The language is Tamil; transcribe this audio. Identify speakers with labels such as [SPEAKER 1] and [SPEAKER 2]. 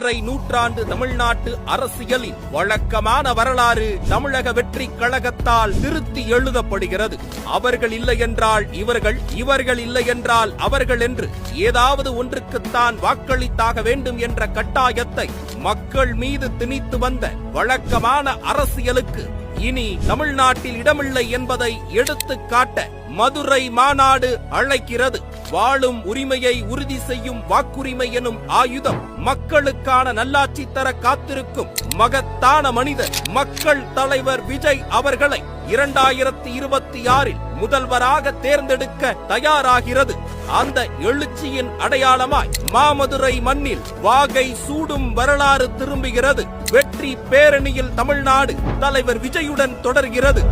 [SPEAKER 1] 5½ நூற்றாண்டு தமிழ்நாட்டு அரசியலின் வழக்கமான வரலாறு தமிழக வெற்றி கழகத்தால் திருத்தி எழுதப்படுகிறது. அவர்கள் இல்லை என்றால் இவர்கள், இவர்கள் இல்லை என்றால் அவர்கள் என்று ஏதாவது ஒன்றுக்குத்தான் வாக்களித்தாக வேண்டும் என்ற கட்டாயத்தை மக்கள் மீது திணித்து வந்த வழக்கமான அரசியலுக்கு இனி தமிழ்நாட்டில் இடமில்லை என்பதை எடுத்து காட்ட மதுரை மாநாடு அழைக்கிறது. வாழும் உரிமையை உறுதி செய்யும் வாக்குரிமை எனும் ஆயுதம் மக்களுக்கான நல்லாட்சி தர காத்திருக்கும் மகத்தான மனிதர் மக்கள் தலைவர் விஜய் அவர்களை 2026 முதல்வராக தேர்ந்தெடுக்க தயாராகிறது. அந்த எழுச்சியின் அடையாளமாய் மாமதுரை மண்ணில் வாகை சூடும் வரலாறு திரும்புகிறது. வெற்றி பேரணியில் தமிழ்நாடு தலைவர் விஜயுடன் தொடர்கிறது.